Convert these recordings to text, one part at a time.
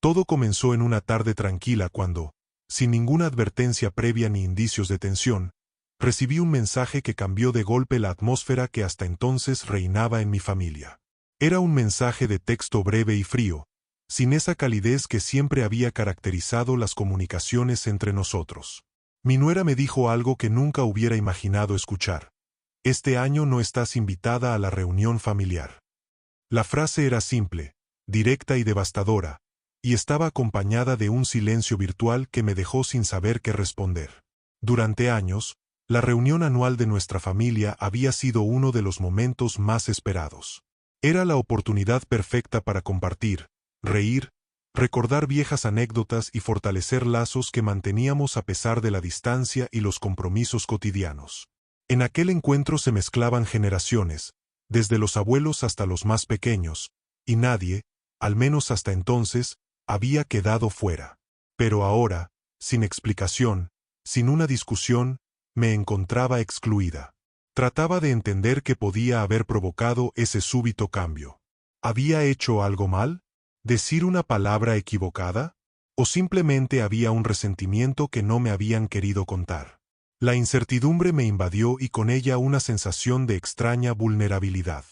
Todo comenzó en una tarde tranquila cuando, sin ninguna advertencia previa ni indicios de tensión, recibí un mensaje que cambió de golpe la atmósfera que hasta entonces reinaba en mi familia. Era un mensaje de texto breve y frío, sin esa calidez que siempre había caracterizado las comunicaciones entre nosotros. Mi nuera me dijo algo que nunca hubiera imaginado escuchar. Este año no estás invitada a la reunión familiar. La frase era simple, directa y devastadora, y estaba acompañada de un silencio virtual que me dejó sin saber qué responder. Durante años, la reunión anual de nuestra familia había sido uno de los momentos más esperados. Era la oportunidad perfecta para compartir, reír, recordar viejas anécdotas y fortalecer lazos que manteníamos a pesar de la distancia y los compromisos cotidianos. En aquel encuentro se mezclaban generaciones, desde los abuelos hasta los más pequeños, y nadie, al menos hasta entonces, había quedado fuera. Pero ahora, sin explicación, sin una discusión, me encontraba excluida. Trataba de entender qué podía haber provocado ese súbito cambio. ¿Había hecho algo mal? ¿Decir una palabra equivocada? ¿O simplemente había un resentimiento que no me habían querido contar? La incertidumbre me invadió y con ella una sensación de extraña vulnerabilidad.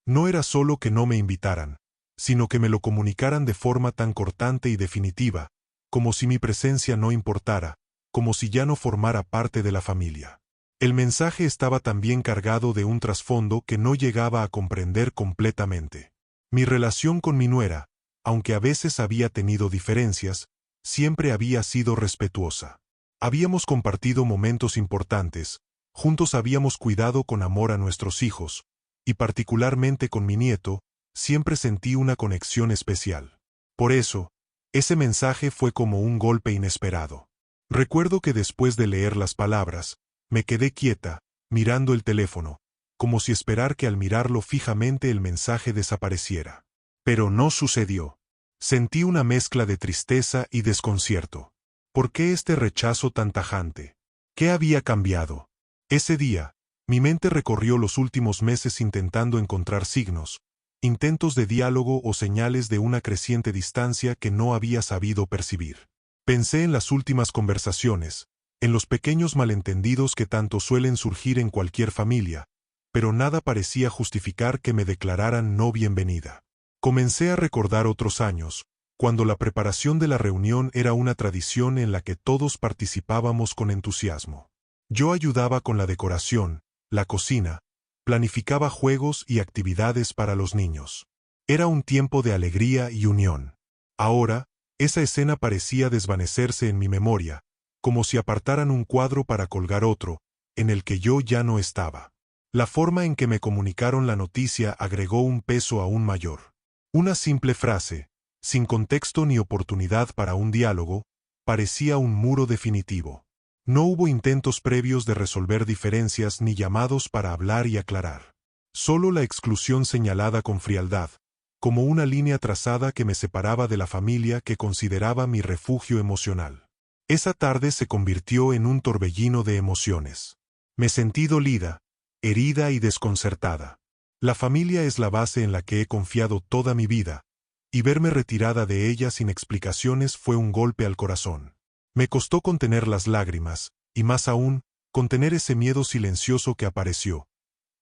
No era solo que no me invitaran, sino que me lo comunicaran de forma tan cortante y definitiva, como si mi presencia no importara, como si ya no formara parte de la familia. El mensaje estaba también cargado de un trasfondo que no llegaba a comprender completamente. Mi relación con mi nuera, aunque a veces había tenido diferencias, siempre había sido respetuosa. Habíamos compartido momentos importantes, juntos habíamos cuidado con amor a nuestros hijos, y particularmente con mi nieto, siempre sentí una conexión especial. Por eso, ese mensaje fue como un golpe inesperado. Recuerdo que después de leer las palabras, me quedé quieta, mirando el teléfono, como si esperar que al mirarlo fijamente el mensaje desapareciera. Pero no sucedió. Sentí una mezcla de tristeza y desconcierto. ¿Por qué este rechazo tan tajante? ¿Qué había cambiado? Ese día, mi mente recorrió los últimos meses intentando encontrar signos, intentos de diálogo o señales de una creciente distancia que no había sabido percibir. Pensé en las últimas conversaciones, en los pequeños malentendidos que tanto suelen surgir en cualquier familia, pero nada parecía justificar que me declararan no bienvenida. Comencé a recordar otros años, cuando la preparación de la reunión era una tradición en la que todos participábamos con entusiasmo. Yo ayudaba con la decoración, la cocina, planificaba juegos y actividades para los niños. Era un tiempo de alegría y unión. Ahora, esa escena parecía desvanecerse en mi memoria, como si apartaran un cuadro para colgar otro, en el que yo ya no estaba. La forma en que me comunicaron la noticia agregó un peso aún mayor. Una simple frase, sin contexto ni oportunidad para un diálogo, parecía un muro definitivo. No hubo intentos previos de resolver diferencias ni llamados para hablar y aclarar. Solo la exclusión señalada con frialdad, como una línea trazada que me separaba de la familia que consideraba mi refugio emocional. Esa tarde se convirtió en un torbellino de emociones. Me sentí dolida, herida y desconcertada. La familia es la base en la que he confiado toda mi vida, y verme retirada de ella sin explicaciones fue un golpe al corazón. Me costó contener las lágrimas, y más aún, contener ese miedo silencioso que apareció.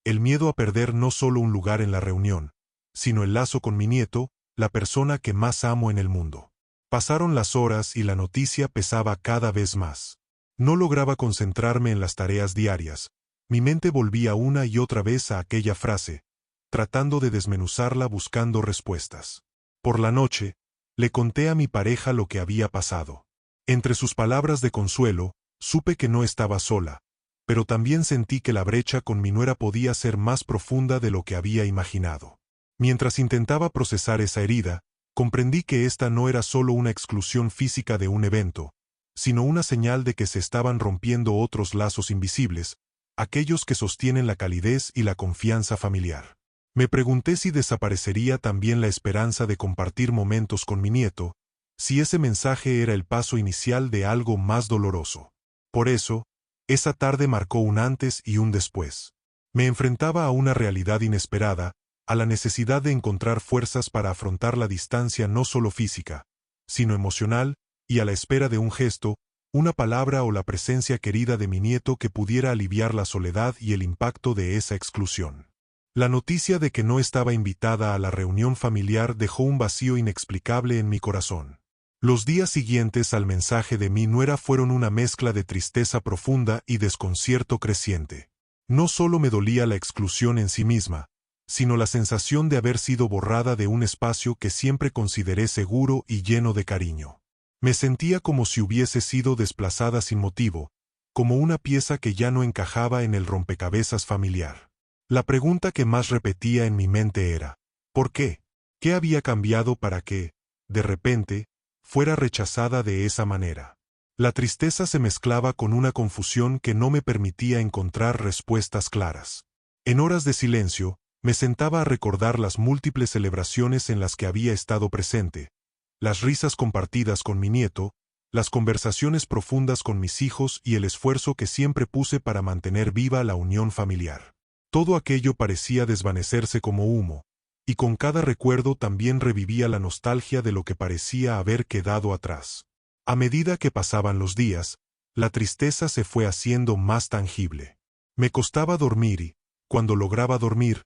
El miedo a perder no solo un lugar en la reunión, sino el lazo con mi nieto, la persona que más amo en el mundo. Pasaron las horas y la noticia pesaba cada vez más. No lograba concentrarme en las tareas diarias. Mi mente volvía una y otra vez a aquella frase, tratando de desmenuzarla buscando respuestas. Por la noche, le conté a mi pareja lo que había pasado. Entre sus palabras de consuelo, supe que no estaba sola, pero también sentí que la brecha con mi nuera podía ser más profunda de lo que había imaginado. Mientras intentaba procesar esa herida, comprendí que esta no era solo una exclusión física de un evento, sino una señal de que se estaban rompiendo otros lazos invisibles, aquellos que sostienen la calidez y la confianza familiar. Me pregunté si desaparecería también la esperanza de compartir momentos con mi nieto, si ese mensaje era el paso inicial de algo más doloroso. Por eso, esa tarde marcó un antes y un después. Me enfrentaba a una realidad inesperada, a la necesidad de encontrar fuerzas para afrontar la distancia no solo física, sino emocional, y a la espera de un gesto, una palabra o la presencia querida de mi nieto que pudiera aliviar la soledad y el impacto de esa exclusión. La noticia de que no estaba invitada a la reunión familiar dejó un vacío inexplicable en mi corazón. Los días siguientes al mensaje de mi nuera fueron una mezcla de tristeza profunda y desconcierto creciente. No solo me dolía la exclusión en sí misma, sino la sensación de haber sido borrada de un espacio que siempre consideré seguro y lleno de cariño. Me sentía como si hubiese sido desplazada sin motivo, como una pieza que ya no encajaba en el rompecabezas familiar. La pregunta que más repetía en mi mente era, ¿por qué? ¿Qué había cambiado para que, de repente, fuera rechazada de esa manera? La tristeza se mezclaba con una confusión que no me permitía encontrar respuestas claras. En horas de silencio, me sentaba a recordar las múltiples celebraciones en las que había estado presente, las risas compartidas con mi nieto, las conversaciones profundas con mis hijos y el esfuerzo que siempre puse para mantener viva la unión familiar. Todo aquello parecía desvanecerse como humo, y con cada recuerdo también revivía la nostalgia de lo que parecía haber quedado atrás. A medida que pasaban los días, la tristeza se fue haciendo más tangible. Me costaba dormir y, cuando lograba dormir,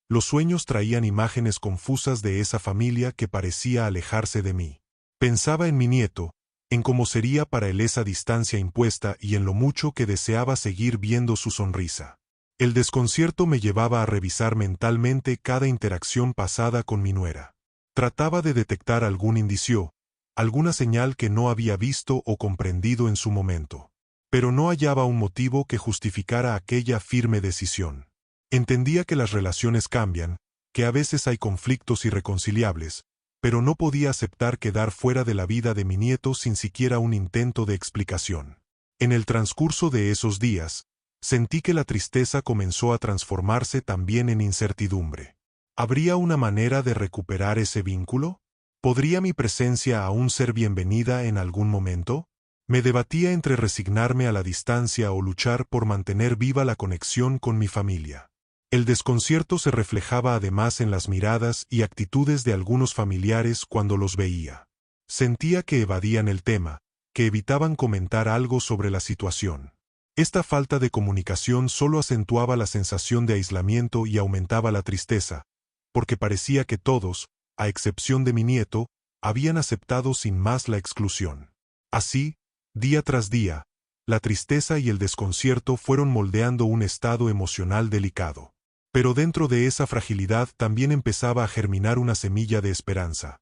los sueños traían imágenes confusas de esa familia que parecía alejarse de mí. Pensaba en mi nieto, en cómo sería para él esa distancia impuesta y en lo mucho que deseaba seguir viendo su sonrisa. El desconcierto me llevaba a revisar mentalmente cada interacción pasada con mi nuera. Trataba de detectar algún indicio, alguna señal que no había visto o comprendido en su momento. Pero no hallaba un motivo que justificara aquella firme decisión. Entendía que las relaciones cambian, que a veces hay conflictos irreconciliables, pero no podía aceptar quedar fuera de la vida de mi nieto sin siquiera un intento de explicación. En el transcurso de esos días, sentí que la tristeza comenzó a transformarse también en incertidumbre. ¿Habría una manera de recuperar ese vínculo? ¿Podría mi presencia aún ser bienvenida en algún momento? Me debatía entre resignarme a la distancia o luchar por mantener viva la conexión con mi familia. El desconcierto se reflejaba además en las miradas y actitudes de algunos familiares cuando los veía. Sentía que evadían el tema, que evitaban comentar algo sobre la situación. Esta falta de comunicación solo acentuaba la sensación de aislamiento y aumentaba la tristeza, porque parecía que todos, a excepción de mi nieto, habían aceptado sin más la exclusión. Así, día tras día, la tristeza y el desconcierto fueron moldeando un estado emocional delicado. Pero dentro de esa fragilidad también empezaba a germinar una semilla de esperanza.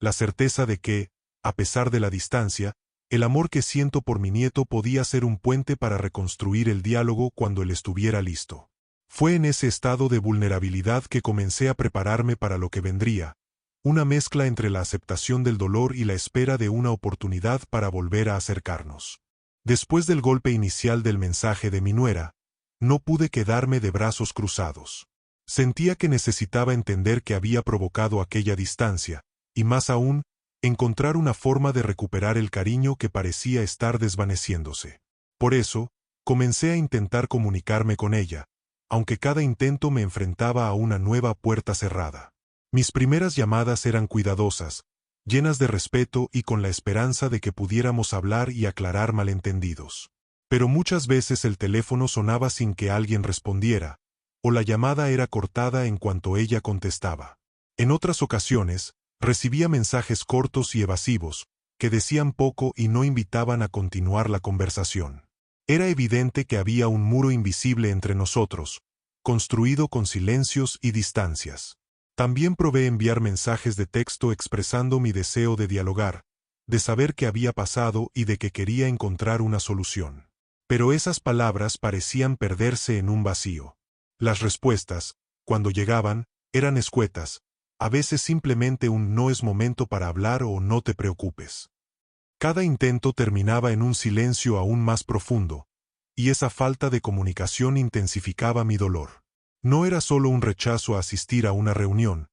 La certeza de que, a pesar de la distancia, el amor que siento por mi nieto podía ser un puente para reconstruir el diálogo cuando él estuviera listo. Fue en ese estado de vulnerabilidad que comencé a prepararme para lo que vendría, una mezcla entre la aceptación del dolor y la espera de una oportunidad para volver a acercarnos. Después del golpe inicial del mensaje de mi nuera, no pude quedarme de brazos cruzados. Sentía que necesitaba entender que había provocado aquella distancia, y más aún, encontrar una forma de recuperar el cariño que parecía estar desvaneciéndose. Por eso, comencé a intentar comunicarme con ella, aunque cada intento me enfrentaba a una nueva puerta cerrada. Mis primeras llamadas eran cuidadosas, llenas de respeto y con la esperanza de que pudiéramos hablar y aclarar malentendidos. Pero muchas veces el teléfono sonaba sin que alguien respondiera, o la llamada era cortada en cuanto ella contestaba. En otras ocasiones, recibía mensajes cortos y evasivos, que decían poco y no invitaban a continuar la conversación. Era evidente que había un muro invisible entre nosotros, construido con silencios y distancias. También probé enviar mensajes de texto expresando mi deseo de dialogar, de saber qué había pasado y de que quería encontrar una solución. Pero esas palabras parecían perderse en un vacío. Las respuestas, cuando llegaban, eran escuetas, a veces simplemente un no es momento para hablar o no te preocupes. Cada intento terminaba en un silencio aún más profundo, y esa falta de comunicación intensificaba mi dolor. No era solo un rechazo a asistir a una reunión,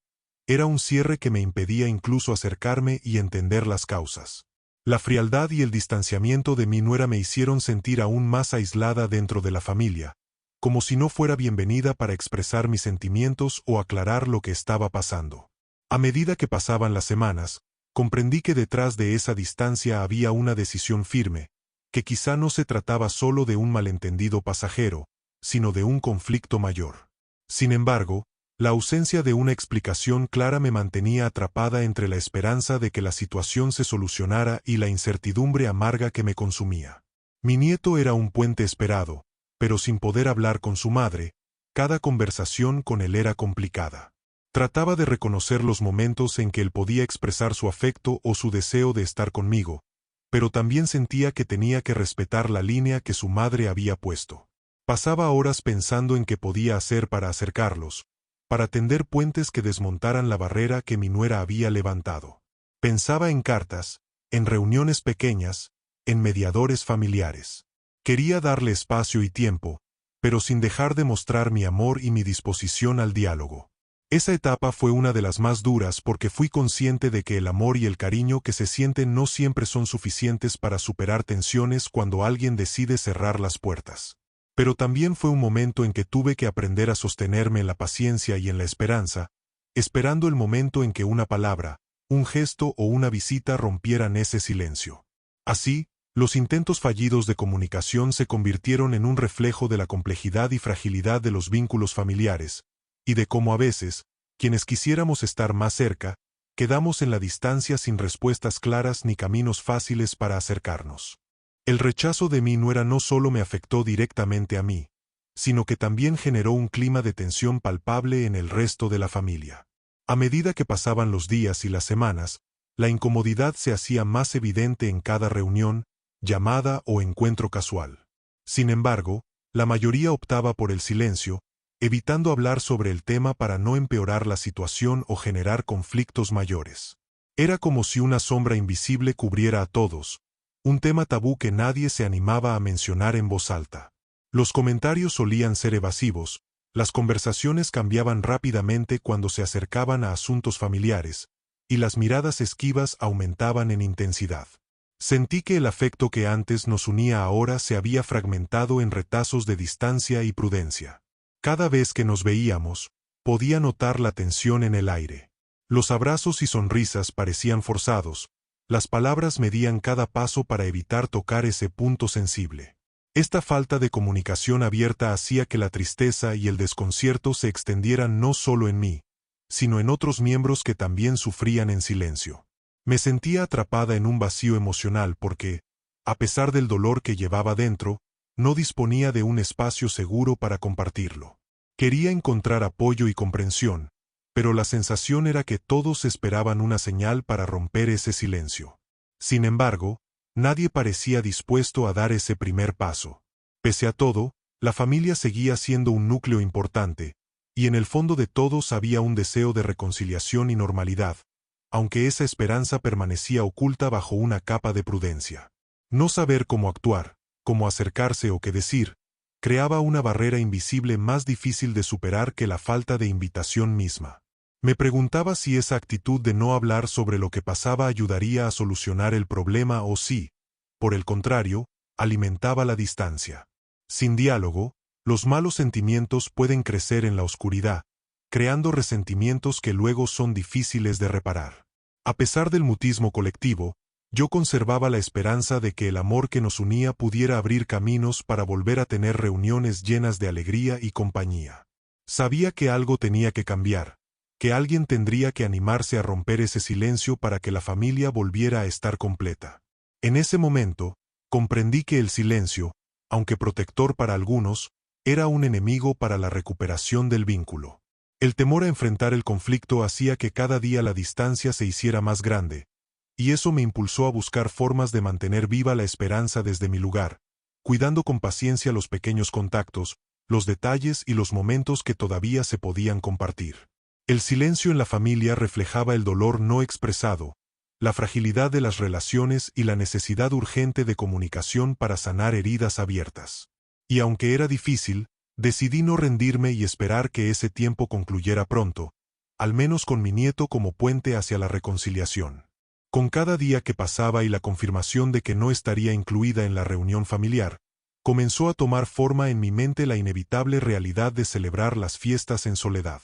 era un cierre que me impedía incluso acercarme y entender las causas. La frialdad y el distanciamiento de mi nuera me hicieron sentir aún más aislada dentro de la familia, como si no fuera bienvenida para expresar mis sentimientos o aclarar lo que estaba pasando. A medida que pasaban las semanas, Comprendí que detrás de esa distancia había una decisión firme, que quizá no se trataba solo de un malentendido pasajero, sino de un conflicto mayor. Sin embargo, la ausencia de una explicación clara me mantenía atrapada entre la esperanza de que la situación se solucionara y la incertidumbre amarga que me consumía. Mi nieto era un puente esperado, pero sin poder hablar con su madre, cada conversación con él era complicada. Trataba de reconocer los momentos en que él podía expresar su afecto o su deseo de estar conmigo, pero también sentía que tenía que respetar la línea que su madre había puesto. Pasaba horas pensando en qué podía hacer para acercarlos, para tender puentes que desmontaran la barrera que mi nuera había levantado. Pensaba en cartas, en reuniones pequeñas, en mediadores familiares. Quería darle espacio y tiempo, pero sin dejar de mostrar mi amor y mi disposición al diálogo. Esa etapa fue una de las más duras porque fui consciente de que el amor y el cariño que se sienten no siempre son suficientes para superar tensiones cuando alguien decide cerrar las puertas. Pero también fue un momento en que tuve que aprender a sostenerme en la paciencia y en la esperanza, esperando el momento en que una palabra, un gesto o una visita rompieran ese silencio. Así, los intentos fallidos de comunicación se convirtieron en un reflejo de la complejidad y fragilidad de los vínculos familiares, y de cómo a veces, quienes quisiéramos estar más cerca, quedamos en la distancia sin respuestas claras ni caminos fáciles para acercarnos. El rechazo de mi nuera no solo me afectó directamente a mí, sino que también generó un clima de tensión palpable en el resto de la familia. A medida que pasaban los días y las semanas, la incomodidad se hacía más evidente en cada reunión, llamada o encuentro casual. Sin embargo, la mayoría optaba por el silencio, evitando hablar sobre el tema para no empeorar la situación o generar conflictos mayores. Era como si una sombra invisible cubriera a todos, un tema tabú que nadie se animaba a mencionar en voz alta. Los comentarios solían ser evasivos, las conversaciones cambiaban rápidamente cuando se acercaban a asuntos familiares, y las miradas esquivas aumentaban en intensidad. Sentí que el afecto que antes nos unía ahora se había fragmentado en retazos de distancia y prudencia. Cada vez que nos veíamos, podía notar la tensión en el aire. Los abrazos y sonrisas parecían forzados, las palabras medían cada paso para evitar tocar ese punto sensible. Esta falta de comunicación abierta hacía que la tristeza y el desconcierto se extendieran no solo en mí, sino en otros miembros que también sufrían en silencio. Me sentía atrapada en un vacío emocional porque, a pesar del dolor que llevaba dentro, no disponía de un espacio seguro para compartirlo. Quería encontrar apoyo y comprensión, pero la sensación era que todos esperaban una señal para romper ese silencio. Sin embargo, nadie parecía dispuesto a dar ese primer paso. Pese a todo, la familia seguía siendo un núcleo importante, y en el fondo de todos había un deseo de reconciliación y normalidad, aunque esa esperanza permanecía oculta bajo una capa de prudencia. No saber cómo actuar, cómo acercarse o qué decir, creaba una barrera invisible más difícil de superar que la falta de invitación misma. Me preguntaba si esa actitud de no hablar sobre lo que pasaba ayudaría a solucionar el problema o si, por el contrario, alimentaba la distancia. Sin diálogo, los malos sentimientos pueden crecer en la oscuridad, creando resentimientos que luego son difíciles de reparar. A pesar del mutismo colectivo, yo conservaba la esperanza de que el amor que nos unía pudiera abrir caminos para volver a tener reuniones llenas de alegría y compañía. Sabía que algo tenía que cambiar, que alguien tendría que animarse a romper ese silencio para que la familia volviera a estar completa. En ese momento, comprendí que el silencio, aunque protector para algunos, era un enemigo para la recuperación del vínculo. El temor a enfrentar el conflicto hacía que cada día la distancia se hiciera más grande, y eso me impulsó a buscar formas de mantener viva la esperanza desde mi lugar, cuidando con paciencia los pequeños contactos, los detalles y los momentos que todavía se podían compartir. El silencio en la familia reflejaba el dolor no expresado, la fragilidad de las relaciones y la necesidad urgente de comunicación para sanar heridas abiertas. Y aunque era difícil, decidí no rendirme y esperar que ese tiempo concluyera pronto, al menos con mi nieto como puente hacia la reconciliación. Con cada día que pasaba y la confirmación de que no estaría incluida en la reunión familiar, comenzó a tomar forma en mi mente la inevitable realidad de celebrar las fiestas en soledad.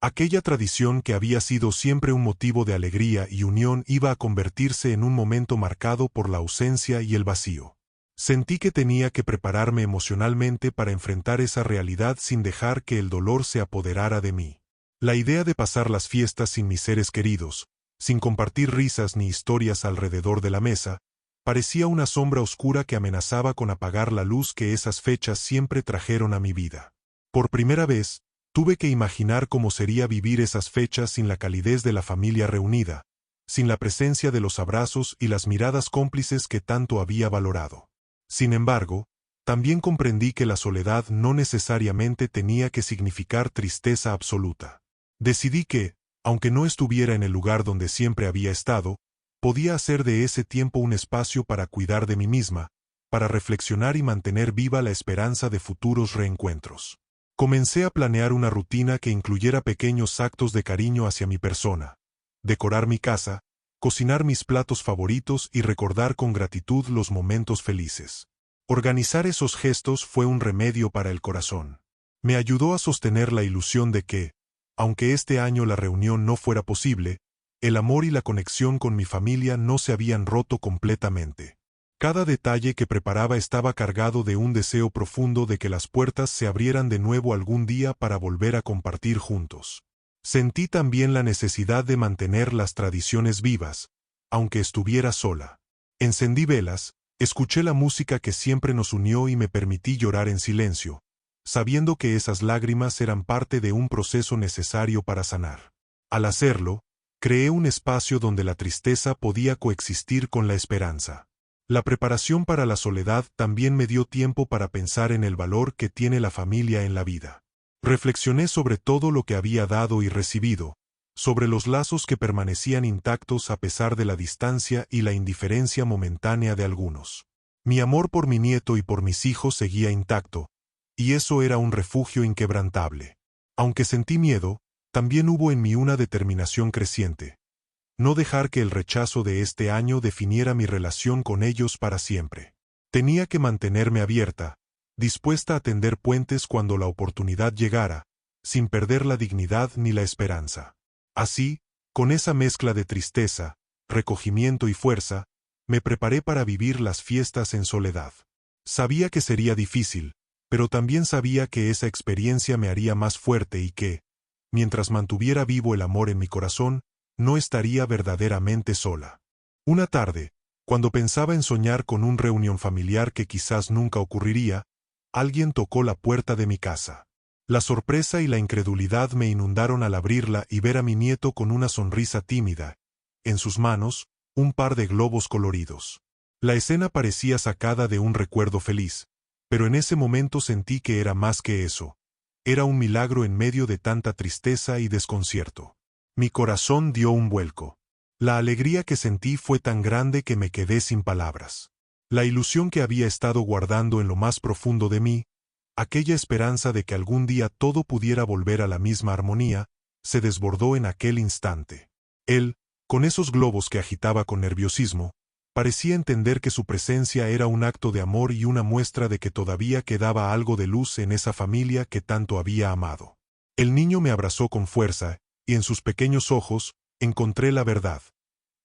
Aquella tradición que había sido siempre un motivo de alegría y unión iba a convertirse en un momento marcado por la ausencia y el vacío. Sentí que tenía que prepararme emocionalmente para enfrentar esa realidad sin dejar que el dolor se apoderara de mí. La idea de pasar las fiestas sin mis seres queridos, sin compartir risas ni historias alrededor de la mesa, parecía una sombra oscura que amenazaba con apagar la luz que esas fechas siempre trajeron a mi vida. Por primera vez, tuve que imaginar cómo sería vivir esas fechas sin la calidez de la familia reunida, sin la presencia de los abrazos y las miradas cómplices que tanto había valorado. Sin embargo, también comprendí que la soledad no necesariamente tenía que significar tristeza absoluta. Decidí que, aunque no estuviera en el lugar donde siempre había estado, podía hacer de ese tiempo un espacio para cuidar de mí misma, para reflexionar y mantener viva la esperanza de futuros reencuentros. Comencé a planear una rutina que incluyera pequeños actos de cariño hacia mi persona, decorar mi casa, cocinar mis platos favoritos y recordar con gratitud los momentos felices. Organizar esos gestos fue un remedio para el corazón. Me ayudó a sostener la ilusión de que, aunque este año la reunión no fuera posible, el amor y la conexión con mi familia no se habían roto completamente. Cada detalle que preparaba estaba cargado de un deseo profundo de que las puertas se abrieran de nuevo algún día para volver a compartir juntos. Sentí también la necesidad de mantener las tradiciones vivas, aunque estuviera sola. Encendí velas, escuché la música que siempre nos unió y me permití llorar en silencio, sabiendo que esas lágrimas eran parte de un proceso necesario para sanar. Al hacerlo, creé un espacio donde la tristeza podía coexistir con la esperanza. La preparación para la soledad también me dio tiempo para pensar en el valor que tiene la familia en la vida. Reflexioné sobre todo lo que había dado y recibido, sobre los lazos que permanecían intactos a pesar de la distancia y la indiferencia momentánea de algunos. Mi amor por mi nieto y por mis hijos seguía intacto, y eso era un refugio inquebrantable. Aunque sentí miedo, también hubo en mí una determinación creciente. No dejar que el rechazo de este año definiera mi relación con ellos para siempre. Tenía que mantenerme abierta, dispuesta a tender puentes cuando la oportunidad llegara, sin perder la dignidad ni la esperanza. Así, con esa mezcla de tristeza, recogimiento y fuerza, me preparé para vivir las fiestas en soledad. Sabía que sería difícil, pero también sabía que esa experiencia me haría más fuerte y que, mientras mantuviera vivo el amor en mi corazón, no estaría verdaderamente sola. Una tarde, cuando pensaba en soñar con una reunión familiar que quizás nunca ocurriría, alguien tocó la puerta de mi casa. La sorpresa y la incredulidad me inundaron al abrirla y ver a mi nieto con una sonrisa tímida, en sus manos, un par de globos coloridos. La escena parecía sacada de un recuerdo feliz, pero en ese momento sentí que era más que eso. Era un milagro en medio de tanta tristeza y desconcierto. Mi corazón dio un vuelco. La alegría que sentí fue tan grande que me quedé sin palabras. La ilusión que había estado guardando en lo más profundo de mí, aquella esperanza de que algún día todo pudiera volver a la misma armonía, se desbordó en aquel instante. Él, con esos globos que agitaba con nerviosismo, parecía entender que su presencia era un acto de amor y una muestra de que todavía quedaba algo de luz en esa familia que tanto había amado. El niño me abrazó con fuerza, y en sus pequeños ojos, encontré la verdad.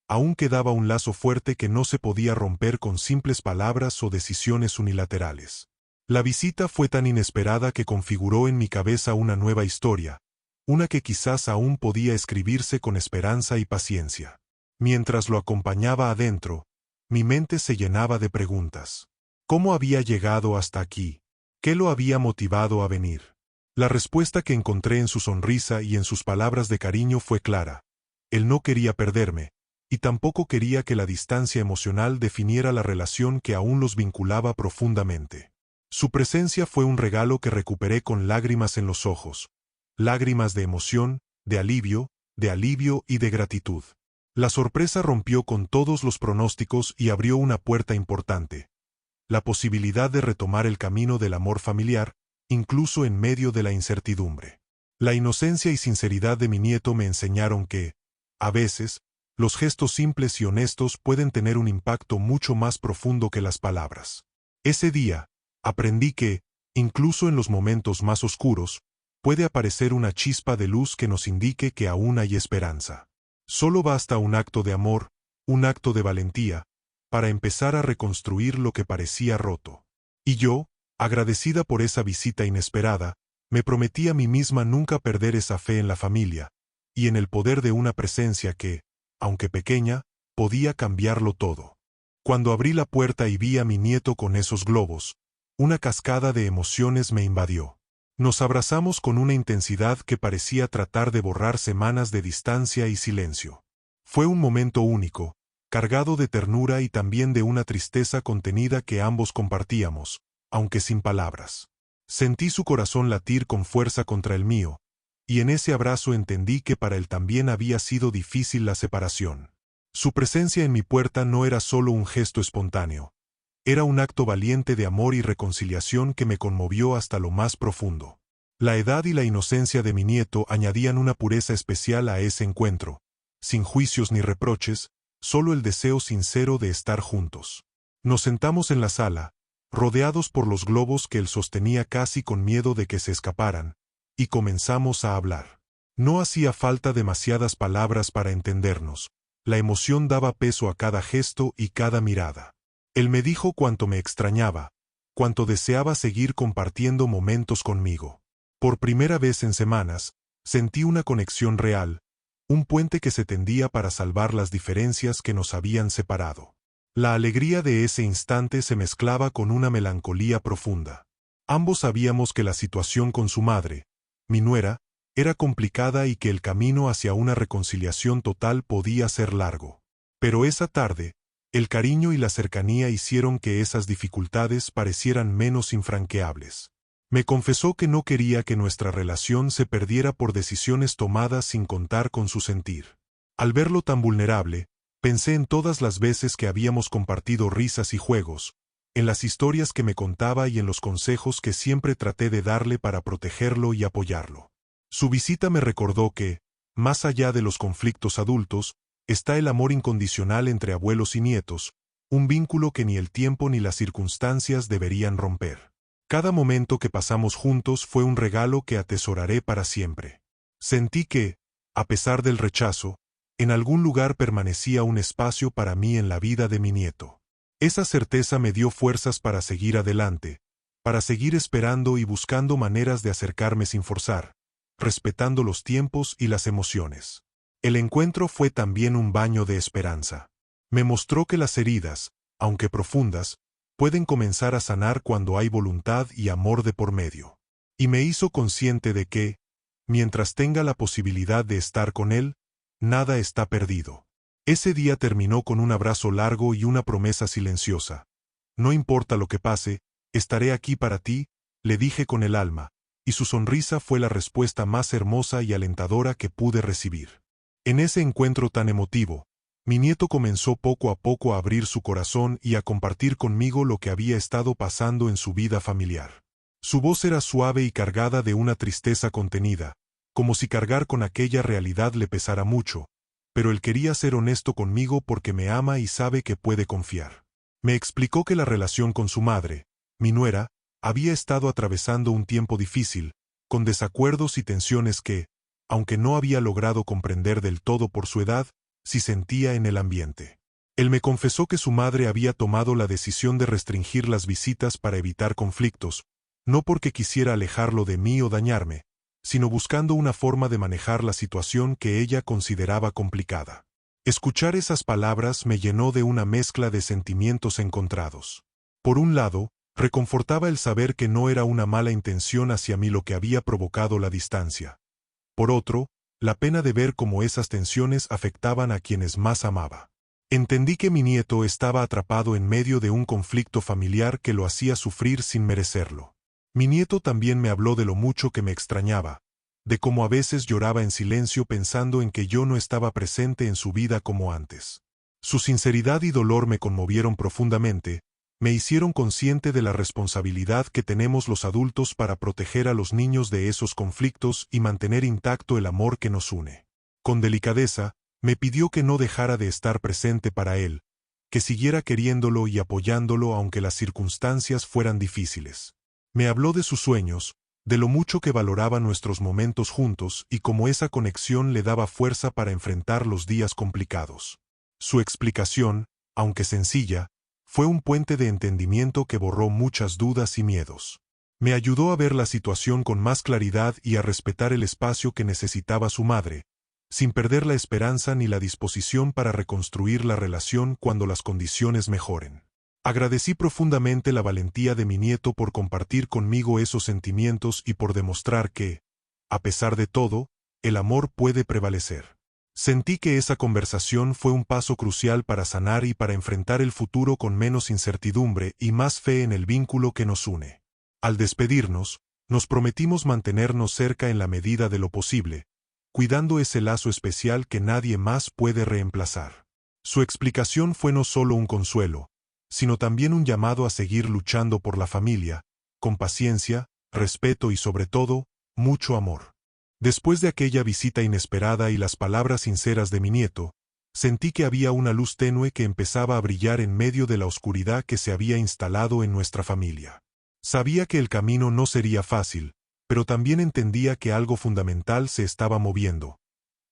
Aún quedaba un lazo fuerte que no se podía romper con simples palabras o decisiones unilaterales. La visita fue tan inesperada que configuró en mi cabeza una nueva historia, una que quizás aún podía escribirse con esperanza y paciencia. Mientras lo acompañaba adentro, mi mente se llenaba de preguntas. ¿Cómo había llegado hasta aquí? ¿Qué lo había motivado a venir? La respuesta que encontré en su sonrisa y en sus palabras de cariño fue clara. Él no quería perderme, y tampoco quería que la distancia emocional definiera la relación que aún los vinculaba profundamente. Su presencia fue un regalo que recuperé con lágrimas en los ojos, lágrimas de emoción, de alivio y de gratitud. La sorpresa rompió con todos los pronósticos y abrió una puerta importante. La posibilidad de retomar el camino del amor familiar, incluso en medio de la incertidumbre. La inocencia y sinceridad de mi nieto me enseñaron que, a veces, los gestos simples y honestos pueden tener un impacto mucho más profundo que las palabras. Ese día, aprendí que, incluso en los momentos más oscuros, puede aparecer una chispa de luz que nos indique que aún hay esperanza. Solo basta un acto de amor, un acto de valentía, para empezar a reconstruir lo que parecía roto. Y yo, agradecida por esa visita inesperada, me prometí a mí misma nunca perder esa fe en la familia, y en el poder de una presencia que, aunque pequeña, podía cambiarlo todo. Cuando abrí la puerta y vi a mi nieto con esos globos, una cascada de emociones me invadió. Nos abrazamos con una intensidad que parecía tratar de borrar semanas de distancia y silencio. Fue un momento único, cargado de ternura y también de una tristeza contenida que ambos compartíamos, aunque sin palabras. Sentí su corazón latir con fuerza contra el mío, y en ese abrazo entendí que para él también había sido difícil la separación. Su presencia en mi puerta no era solo un gesto espontáneo, era un acto valiente de amor y reconciliación que me conmovió hasta lo más profundo. La edad y la inocencia de mi nieto añadían una pureza especial a ese encuentro, sin juicios ni reproches, solo el deseo sincero de estar juntos. Nos sentamos en la sala, rodeados por los globos que él sostenía casi con miedo de que se escaparan, y comenzamos a hablar. No hacía falta demasiadas palabras para entendernos, la emoción daba peso a cada gesto y cada mirada. Él me dijo cuánto me extrañaba, cuánto deseaba seguir compartiendo momentos conmigo. Por primera vez en semanas, sentí una conexión real, un puente que se tendía para salvar las diferencias que nos habían separado. La alegría de ese instante se mezclaba con una melancolía profunda. Ambos sabíamos que la situación con su madre, mi nuera, era complicada y que el camino hacia una reconciliación total podía ser largo. Pero esa tarde, el cariño y la cercanía hicieron que esas dificultades parecieran menos infranqueables. Me confesó que no quería que nuestra relación se perdiera por decisiones tomadas sin contar con su sentir. Al verlo tan vulnerable, pensé en todas las veces que habíamos compartido risas y juegos, en las historias que me contaba y en los consejos que siempre traté de darle para protegerlo y apoyarlo. Su visita me recordó que, más allá de los conflictos adultos, está el amor incondicional entre abuelos y nietos, un vínculo que ni el tiempo ni las circunstancias deberían romper. Cada momento que pasamos juntos fue un regalo que atesoraré para siempre. Sentí que, a pesar del rechazo, en algún lugar permanecía un espacio para mí en la vida de mi nieto. Esa certeza me dio fuerzas para seguir adelante, para seguir esperando y buscando maneras de acercarme sin forzar, respetando los tiempos y las emociones. El encuentro fue también un baño de esperanza. Me mostró que las heridas, aunque profundas, pueden comenzar a sanar cuando hay voluntad y amor de por medio. Y me hizo consciente de que, mientras tenga la posibilidad de estar con él, nada está perdido. Ese día terminó con un abrazo largo y una promesa silenciosa. No importa lo que pase, estaré aquí para ti, le dije con el alma, y su sonrisa fue la respuesta más hermosa y alentadora que pude recibir. En ese encuentro tan emotivo, mi nieto comenzó poco a poco a abrir su corazón y a compartir conmigo lo que había estado pasando en su vida familiar. Su voz era suave y cargada de una tristeza contenida, como si cargar con aquella realidad le pesara mucho, pero él quería ser honesto conmigo porque me ama y sabe que puede confiar. Me explicó que la relación con su madre, mi nuera, había estado atravesando un tiempo difícil, con desacuerdos y tensiones que, aunque no había logrado comprender del todo por su edad, sí sentía en el ambiente. Él me confesó que su madre había tomado la decisión de restringir las visitas para evitar conflictos, no porque quisiera alejarlo de mí o dañarme, sino buscando una forma de manejar la situación que ella consideraba complicada. Escuchar esas palabras me llenó de una mezcla de sentimientos encontrados. Por un lado, reconfortaba el saber que no era una mala intención hacia mí lo que había provocado la distancia. Por otro, la pena de ver cómo esas tensiones afectaban a quienes más amaba. Entendí que mi nieto estaba atrapado en medio de un conflicto familiar que lo hacía sufrir sin merecerlo. Mi nieto también me habló de lo mucho que me extrañaba, de cómo a veces lloraba en silencio pensando en que yo no estaba presente en su vida como antes. Su sinceridad y dolor me conmovieron profundamente, me hicieron consciente de la responsabilidad que tenemos los adultos para proteger a los niños de esos conflictos y mantener intacto el amor que nos une. Con delicadeza, me pidió que no dejara de estar presente para él, que siguiera queriéndolo y apoyándolo aunque las circunstancias fueran difíciles. Me habló de sus sueños, de lo mucho que valoraba nuestros momentos juntos y cómo esa conexión le daba fuerza para enfrentar los días complicados. Su explicación, aunque sencilla, fue un puente de entendimiento que borró muchas dudas y miedos. Me ayudó a ver la situación con más claridad y a respetar el espacio que necesitaba su madre, sin perder la esperanza ni la disposición para reconstruir la relación cuando las condiciones mejoren. Agradecí profundamente la valentía de mi nieto por compartir conmigo esos sentimientos y por demostrar que, a pesar de todo, el amor puede prevalecer. Sentí que esa conversación fue un paso crucial para sanar y para enfrentar el futuro con menos incertidumbre y más fe en el vínculo que nos une. Al despedirnos, nos prometimos mantenernos cerca en la medida de lo posible, cuidando ese lazo especial que nadie más puede reemplazar. Su explicación fue no solo un consuelo, sino también un llamado a seguir luchando por la familia, con paciencia, respeto y sobre todo, mucho amor. Después de aquella visita inesperada y las palabras sinceras de mi nieto, sentí que había una luz tenue que empezaba a brillar en medio de la oscuridad que se había instalado en nuestra familia. Sabía que el camino no sería fácil, pero también entendía que algo fundamental se estaba moviendo: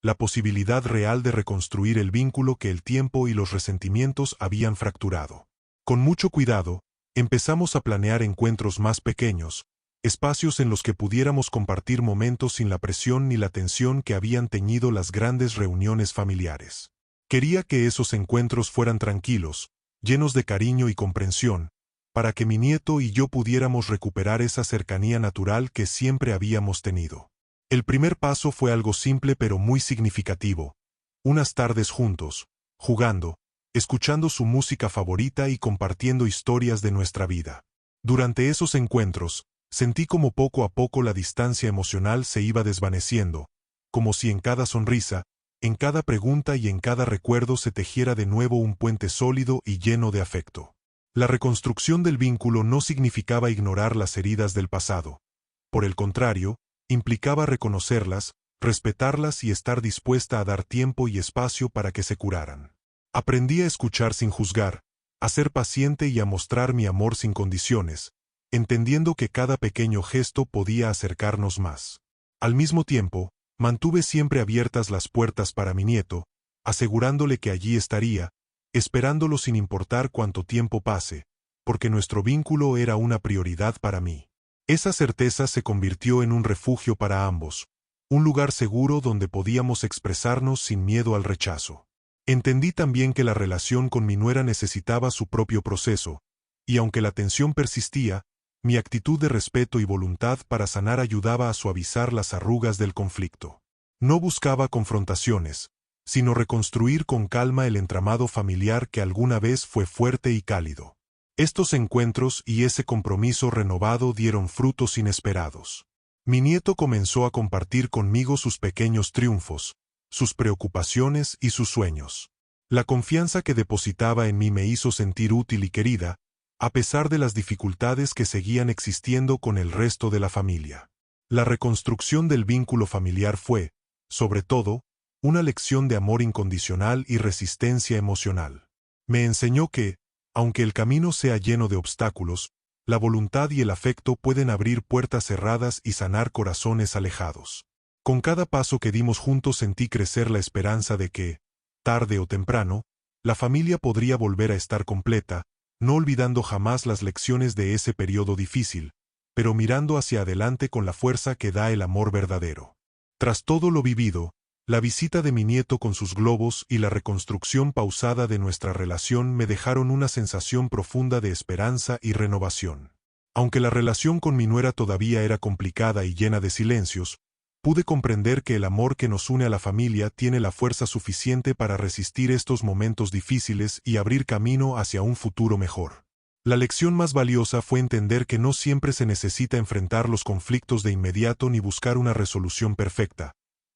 la posibilidad real de reconstruir el vínculo que el tiempo y los resentimientos habían fracturado. Con mucho cuidado, empezamos a planear encuentros más pequeños, espacios en los que pudiéramos compartir momentos sin la presión ni la tensión que habían teñido las grandes reuniones familiares. Quería que esos encuentros fueran tranquilos, llenos de cariño y comprensión, para que mi nieto y yo pudiéramos recuperar esa cercanía natural que siempre habíamos tenido. El primer paso fue algo simple pero muy significativo: unas tardes juntos, jugando, escuchando su música favorita y compartiendo historias de nuestra vida. Durante esos encuentros, sentí como poco a poco la distancia emocional se iba desvaneciendo, como si en cada sonrisa, en cada pregunta y en cada recuerdo se tejiera de nuevo un puente sólido y lleno de afecto. La reconstrucción del vínculo no significaba ignorar las heridas del pasado. Por el contrario, implicaba reconocerlas, respetarlas y estar dispuesta a dar tiempo y espacio para que se curaran. Aprendí a escuchar sin juzgar, a ser paciente y a mostrar mi amor sin condiciones, entendiendo que cada pequeño gesto podía acercarnos más. Al mismo tiempo, mantuve siempre abiertas las puertas para mi nieto, asegurándole que allí estaría, esperándolo sin importar cuánto tiempo pase, porque nuestro vínculo era una prioridad para mí. Esa certeza se convirtió en un refugio para ambos, un lugar seguro donde podíamos expresarnos sin miedo al rechazo. Entendí también que la relación con mi nuera necesitaba su propio proceso, y aunque la tensión persistía, mi actitud de respeto y voluntad para sanar ayudaba a suavizar las arrugas del conflicto. No buscaba confrontaciones, sino reconstruir con calma el entramado familiar que alguna vez fue fuerte y cálido. Estos encuentros y ese compromiso renovado dieron frutos inesperados. Mi nieto comenzó a compartir conmigo sus pequeños triunfos, sus preocupaciones y sus sueños. La confianza que depositaba en mí me hizo sentir útil y querida, a pesar de las dificultades que seguían existiendo con el resto de la familia. La reconstrucción del vínculo familiar fue, sobre todo, una lección de amor incondicional y resistencia emocional. Me enseñó que, aunque el camino sea lleno de obstáculos, la voluntad y el afecto pueden abrir puertas cerradas y sanar corazones alejados. Con cada paso que dimos juntos sentí crecer la esperanza de que, tarde o temprano, la familia podría volver a estar completa, no olvidando jamás las lecciones de ese periodo difícil, pero mirando hacia adelante con la fuerza que da el amor verdadero. Tras todo lo vivido, la visita de mi nieto con sus globos y la reconstrucción pausada de nuestra relación me dejaron una sensación profunda de esperanza y renovación. Aunque la relación con mi nuera todavía era complicada y llena de silencios, pude comprender que el amor que nos une a la familia tiene la fuerza suficiente para resistir estos momentos difíciles y abrir camino hacia un futuro mejor. La lección más valiosa fue entender que no siempre se necesita enfrentar los conflictos de inmediato ni buscar una resolución perfecta,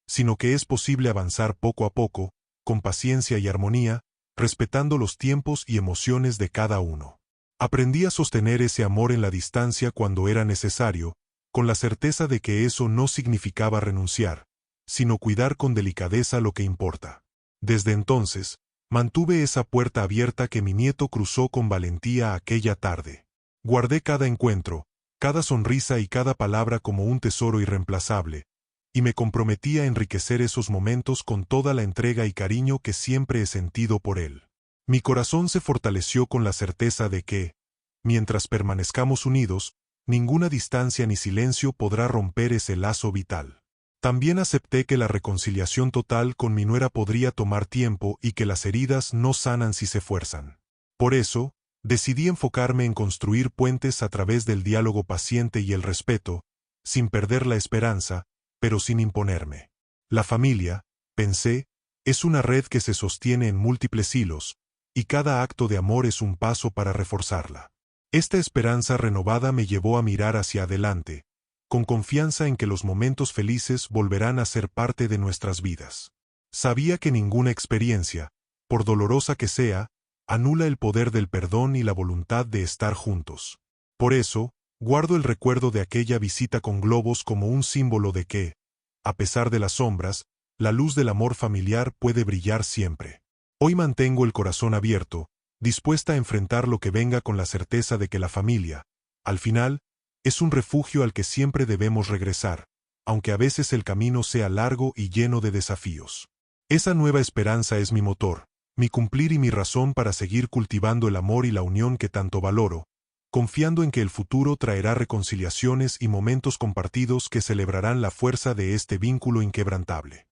sino que es posible avanzar poco a poco, con paciencia y armonía, respetando los tiempos y emociones de cada uno. Aprendí a sostener ese amor en la distancia cuando era necesario, con la certeza de que eso no significaba renunciar, sino cuidar con delicadeza lo que importa. Desde entonces, mantuve esa puerta abierta que mi nieto cruzó con valentía aquella tarde. Guardé cada encuentro, cada sonrisa y cada palabra como un tesoro irreemplazable, y me comprometí a enriquecer esos momentos con toda la entrega y cariño que siempre he sentido por él. Mi corazón se fortaleció con la certeza de que, mientras permanezcamos unidos, ninguna distancia ni silencio podrá romper ese lazo vital. También acepté que la reconciliación total con mi nuera podría tomar tiempo y que las heridas no sanan si se fuerzan. Por eso, decidí enfocarme en construir puentes a través del diálogo paciente y el respeto, sin perder la esperanza, pero sin imponerme. La familia, pensé, es una red que se sostiene en múltiples hilos, y cada acto de amor es un paso para reforzarla. Esta esperanza renovada me llevó a mirar hacia adelante, con confianza en que los momentos felices volverán a ser parte de nuestras vidas. Sabía que ninguna experiencia, por dolorosa que sea, anula el poder del perdón y la voluntad de estar juntos. Por eso, guardo el recuerdo de aquella visita con globos como un símbolo de que, a pesar de las sombras, la luz del amor familiar puede brillar siempre. Hoy mantengo el corazón abierto, dispuesta a enfrentar lo que venga con la certeza de que la familia, al final, es un refugio al que siempre debemos regresar, aunque a veces el camino sea largo y lleno de desafíos. Esa nueva esperanza es mi motor, mi cumplir y mi razón para seguir cultivando el amor y la unión que tanto valoro, confiando en que el futuro traerá reconciliaciones y momentos compartidos que celebrarán la fuerza de este vínculo inquebrantable.